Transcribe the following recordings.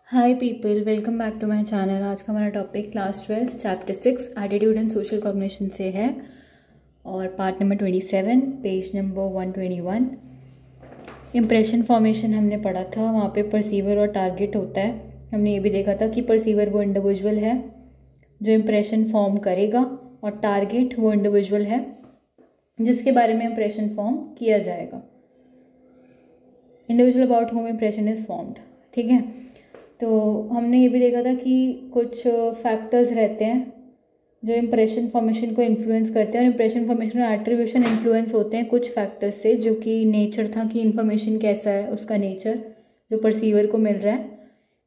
Hi people, welcome back to my channel. आज का हमारा topic class 12 chapter 6 attitude and social cognition से है और part number 27 page number 121। Impression formation हमने पढ़ा था, वहाँ पे परसीवर और टारगेट होता है। हमने ये भी देखा था कि परसीवर वो इंडिविजुअल है जो इम्प्रेशन फॉर्म करेगा और टारगेट वो इंडिविजुअल है जिसके बारे में इम्प्रेशन फॉर्म किया जाएगा। Individual about home impression is formed. ठीक है, तो हमने ये भी देखा था कि कुछ फैक्टर्स रहते हैं जो इम्प्रेशन फॉर्मेशन को इन्फ्लुएंस करते हैं और इम्प्रेशन फॉर्मेशन और एट्रीब्यूशन इन्फ्लुएंस होते हैं कुछ फैक्टर्स से, जो कि नेचर था कि इन्फॉर्मेशन कैसा है, उसका नेचर जो परसीवर को मिल रहा है,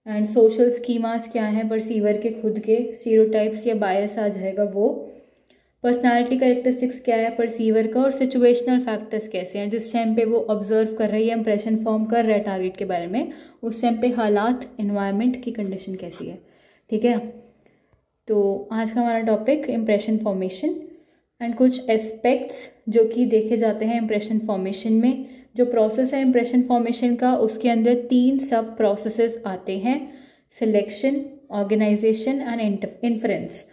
एंड सोशल स्कीमास क्या हैं परसीवर के खुद के, स्टीरियोटाइप्स या बायस आ जाएगा वो, पर्सनालिटी कैरेक्टरिस्टिक्स क्या है परसीवर का, और सिचुएशनल फैक्टर्स कैसे हैं जिस टाइम पे वो ऑब्जर्व कर रही है, इंप्रेशन फॉर्म कर रहा है टारगेट के बारे में, उस टाइम पे हालात, एनवायरनमेंट की कंडीशन कैसी है। ठीक है, तो आज का हमारा टॉपिक इम्प्रेशन फॉर्मेशन एंड कुछ एस्पेक्ट्स जो कि देखे जाते हैं इम्प्रेशन फॉर्मेशन में। जो प्रोसेस है इम्प्रेशन फॉर्मेशन का, उसके अंदर 3 सब प्रोसेसेस आते हैं: selection, organization and inference.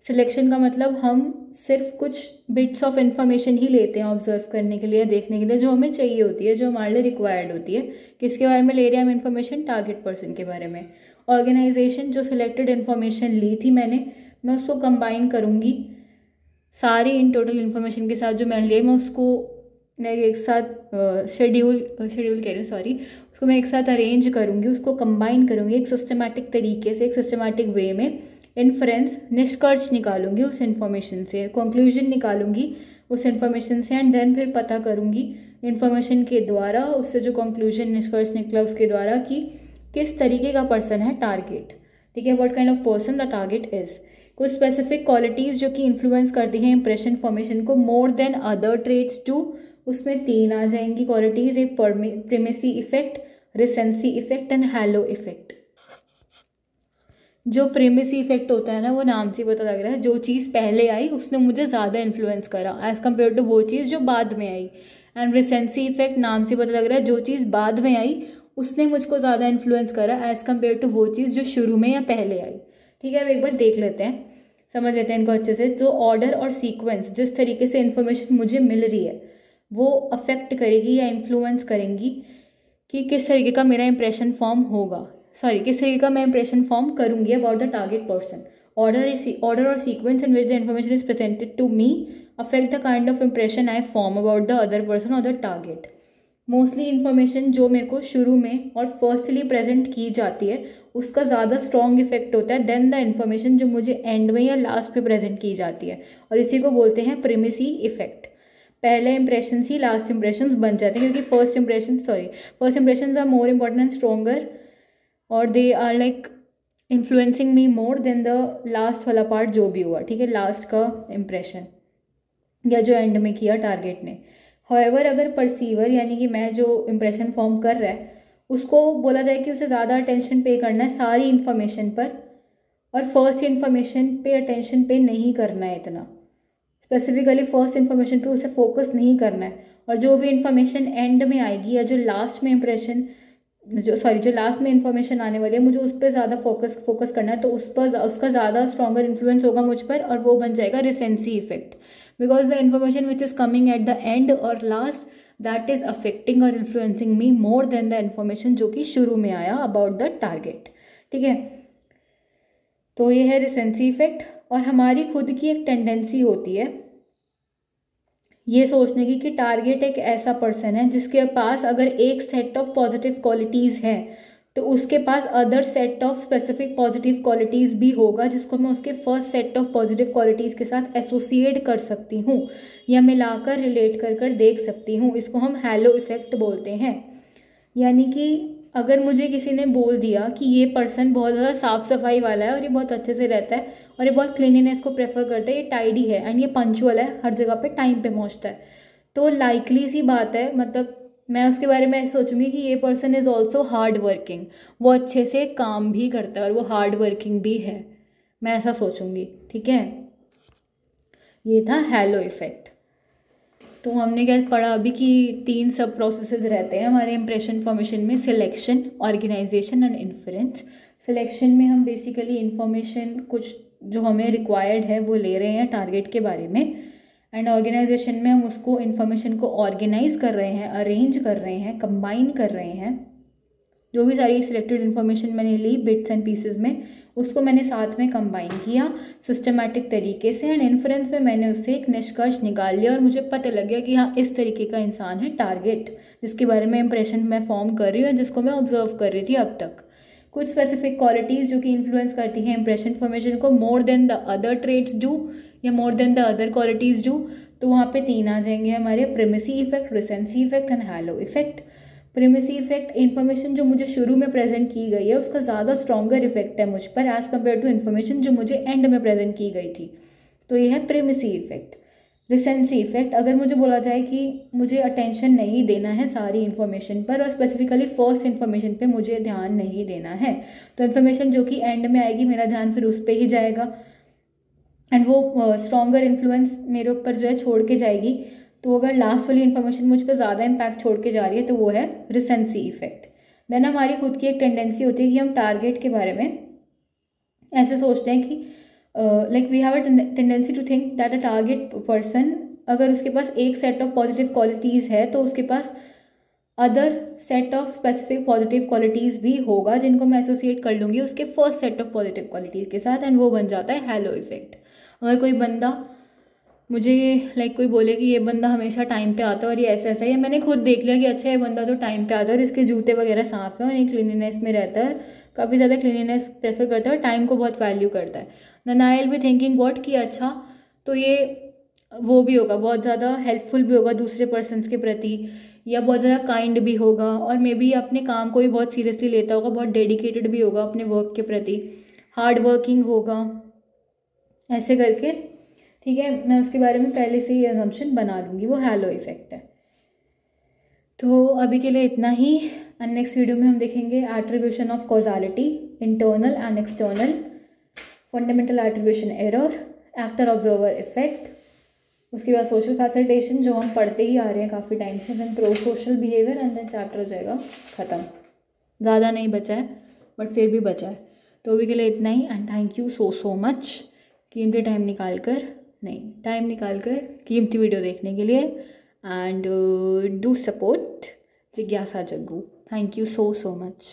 Selection का मतलब हम सिर्फ कुछ बिट्स ऑफ इन्फॉर्मेशन ही लेते हैं ऑब्जर्व करने के लिए, देखने के लिए, जो हमें चाहिए होती है, जो हमारे लिए रिक्वायर्ड होती है। किसके बारे में ले रहे हैं हम इन्फॉर्मेशन? टारगेट पर्सन के बारे में। ऑर्गेनाइजेशन, जो सिलेक्टेड इन्फॉर्मेशन ली थी मैं उसको कंबाइन करूँगी सारी इन टोटल इन्फॉर्मेशन के साथ जो मैंने लिए, मैं उसको एक साथ शेड्यूल कह रही हूँ, सॉरी, उसको मैं एक साथ अरेंज करूँगी, उसको कंबाइन करूँगी एक सिस्टमेटिक तरीके से, एक सिस्टमेटिक वे में। इन्फ्रेंस, निष्कर्ष निकालूंगी उस इन्फॉर्मेशन से, कंक्लूजन निकालूंगी उस इन्फॉर्मेशन से, एंड देन फिर पता करूंगी इन्फॉर्मेशन के द्वारा, उससे जो कंक्लूजन निष्कर्ष निकला उसके द्वारा कि किस तरीके का पर्सन है टारगेट। ठीक है, what kind of person the target is. कुछ स्पेसिफिक क्वालिटीज जो कि इन्फ्लुएंस करती हैं इंप्रेशन फॉर्मेशन को more than other traits too, उसमें 3 आ जाएंगी क्वालिटीज: एक primacy effect, recency effect and halo effect. जो प्रेमेसी इफेक्ट होता है ना, वो नाम से पता लग रहा है, जो चीज़ पहले आई उसने मुझे ज़्यादा इन्फ्लुएंस करा एज़ कम्पेयर टू वो चीज़ जो बाद में आई। एंड रिसेंसी इफेक्ट नाम से पता लग रहा है, जो चीज़ बाद में आई उसने मुझको ज़्यादा इन्फ्लुएंस करा एज़ कम्पेयर टू वो चीज़ जो शुरू में या पहले आई। ठीक है, अब एक बार देख लेते हैं, समझ लेते हैं इनको अच्छे से। तो ऑर्डर और सीक्वेंस, जिस तरीके से इन्फॉर्मेशन मुझे मिल रही है, वो अफेक्ट करेगी या इन्फ्लुएंस करेंगी कि किस तरीके का मेरा इंप्रेशन फॉर्म होगा, किस तरीके का मैं इंप्रेशन फॉर्म करूंगी about the target person. Order और sequence in which the information is presented to me affect the kind of impression I form about the other person और द टारगेट। मोस्टली इन्फॉर्मेशन जो मेरे को शुरू में और firstly present की जाती है उसका ज़्यादा स्ट्रॉन्ग इफेक्ट होता है देन द इन्फॉर्मेशन जो मुझे एंड में या लास्ट पे प्रेजेंट की जाती है, और इसी को बोलते हैं प्रिमेसी इफेक्ट। पहले इंप्रेशन ही लास्ट इंप्रेशन बन जाते हैं, क्योंकि first impression are more important and stronger और they are like influencing me more than the last वाला पार्ट जो भी हुआ। ठीक है, लास्ट का इम्प्रेशन या जो एंड में किया टारगेट ने। हाउएवर, अगर परसीवर यानी कि मैं जो इम्प्रेशन फॉर्म कर रहा है उसको बोला जाए कि उसे ज़्यादा अटेंशन पे करना है सारी इन्फॉर्मेशन पर, और फर्स्ट इन्फॉर्मेशन पे अटेंशन पे नहीं करना है, इतना स्पेसिफिकली फर्स्ट इन्फॉर्मेशन पे उसे फोकस नहीं करना है, और जो भी इन्फॉर्मेशन एंड में आएगी या जो लास्ट में जो लास्ट में इंफॉर्मेशन आने वाली है मुझे उस पर ज़्यादा फोकस करना है, तो उसका ज़्यादा स्ट्रॉन्गर इन्फ्लुएंस होगा मुझ पर, और वो बन जाएगा recency effect. Because the information which is coming at the end और लास्ट, दैट इज अफेक्टिंग और influencing me more than the information जो कि शुरू में आया अबाउट द टारगेट। ठीक है, तो ये है रिसेंसी इफेक्ट। और हमारी खुद की एक टेंडेंसी होती है ये सोचने की कि टारगेट एक ऐसा पर्सन है जिसके पास अगर एक सेट ऑफ पॉजिटिव क्वालिटीज़ है तो उसके पास other set of specific positive qualities भी होगा, जिसको मैं उसके first set of positive qualities के साथ एसोसिएट कर सकती हूँ या मिलाकर रिलेट कर देख सकती हूँ। इसको हम हैलो इफेक्ट बोलते हैं। यानी कि अगर मुझे किसी ने बोल दिया कि ये पर्सन बहुत ज़्यादा साफ़ सफाई वाला है और ये बहुत अच्छे से रहता है और ये बहुत क्लीनिनेस को प्रेफर करता है, ये टाइडी है एंड ये पंचुअल है, हर जगह पे टाइम पे पहुंचता है, तो लाइकली सी बात है, मतलब मैं उसके बारे में ऐसे सोचूंगी कि ये person is also hard working, वो अच्छे से काम भी करता है और वो हार्ड वर्किंग भी है, मैं ऐसा सोचूंगी। ठीक है, ये था हैलो इफेक्ट। तो हमने क्या पढ़ा अभी कि 3 सब प्रोसेसेस रहते हैं हमारे इंप्रेशन फॉर्मेशन में: selection, organization and inference. Selection में हम बेसिकली इंफॉर्मेशन कुछ जो हमें रिक्वायर्ड है वो ले रहे हैं टारगेट के बारे में, एंड ऑर्गेनाइजेशन में हम उसको इन्फॉर्मेशन को ऑर्गेनाइज कर रहे हैं, अरेंज कर रहे हैं, कंबाइन कर रहे हैं। जो भी सारी सिलेक्टेड इन्फॉर्मेशन मैंने ली बिट्स एंड पीसेस में, उसको मैंने साथ में कंबाइन किया सिस्टमैटिक तरीके से, एंड इन्फ्रेंस में मैंने उससे एक निष्कर्ष निकाल लिया और मुझे पता लग गया कि हाँ इस तरीके का इंसान है टारगेट, जिसके बारे में इंप्रेशन मैं फॉर्म कर रही हूँ, जिसको मैं ऑब्जर्व कर रही थी अब तक। कुछ स्पेसिफिक क्वालिटीज़ जो कि इन्फ्लुएंस करती हैं इंप्रेशन फॉर्मेशन को more than the other traits do या more than the other qualities do, तो वहाँ पे 3 आ जाएंगे हमारे, primacy effect, recency effect and halo effect. Primacy effect, information जो मुझे शुरू में प्रेजेंट की गई है उसका ज़्यादा स्ट्रॉन्गर इफेक्ट है मुझ पर एज कम्पेयर टू इन्फॉर्मेशन जो मुझे एंड में प्रेजेंट की गई थी, तो ये है प्रिमेसी इफेक्ट। रिसेंसी इफेक्ट, अगर मुझे बोला जाए कि मुझे अटेंशन नहीं देना है सारी इन्फॉर्मेशन पर और स्पेसिफिकली फर्स्ट इन्फॉर्मेशन पे मुझे ध्यान नहीं देना है, तो इन्फॉर्मेशन जो कि एंड में आएगी मेरा ध्यान फिर उस पर ही जाएगा एंड वो स्ट्रॉन्गर इन्फ्लुएंस मेरे ऊपर जो है छोड़ के जाएगी। तो अगर लास्ट वाली इन्फॉर्मेशन मुझ पर ज़्यादा इम्पैक्ट छोड़ के जा रही है तो वो है रिसेंसी इफेक्ट। देन हमारी खुद की एक टेंडेंसी होती है कि हम टारगेट के बारे में ऐसे सोचते हैं कि like we have a tendency to think that a target person, अगर उसके पास एक सेट ऑफ पॉजिटिव क्वालिटीज़ है तो उसके पास other set of specific positive qualities भी होगा जिनको मैं एसोसिएट कर लूँगी उसके first set of positive qualities के साथ, एंड वो बन जाता है हैलो इफेक्ट। अगर कोई बंदा मुझे लाइक कोई बोले कि ये बंदा हमेशा टाइम पे आता है और ये ऐसा ऐसा है, मैंने खुद देख लिया कि अच्छा ये बंदा तो टाइम पे आता है और इसके जूते वगैरह साफ़ है और ये क्लीनिनेस में रहता है, काफ़ी ज़्यादा क्लीनिनेस प्रेफर करता है और टाइम को बहुत वैल्यू करता है, then I will be thinking what कि अच्छा तो ये वो भी होगा, बहुत ज़्यादा हेल्पफुल भी होगा दूसरे पर्सनस के प्रति, या बहुत ज़्यादा काइंड भी होगा, और मे बी अपने काम को भी बहुत सीरियसली लेता होगा, बहुत डेडिकेटेड भी होगा अपने वर्क के प्रति, हार्ड वर्किंग होगा, ऐसे करके। ठीक है, मैं उसके बारे में पहले से ही अजम्पशन बना लूँगी, वो हैलो इफेक्ट है। तो अभी के लिए इतना ही, एंड नेक्स्ट वीडियो में हम देखेंगे attribution of causality, internal and external, fundamental attribution error, actor observer effect, उसके बाद सोशल फैसिलिटेशन जो हम पढ़ते ही आ रहे हैं काफ़ी टाइम से, then pro social behaviour, and then chapter हो जाएगा ख़त्म। ज़्यादा नहीं बचा है बट फिर भी बचा है। तो अभी के लिए इतना ही, and thank you so much कीमती टाइम निकाल कर कीमती वीडियो देखने के लिए, एंड डू सपोर्ट जिज्ञासा Jaggu. Thank you so much.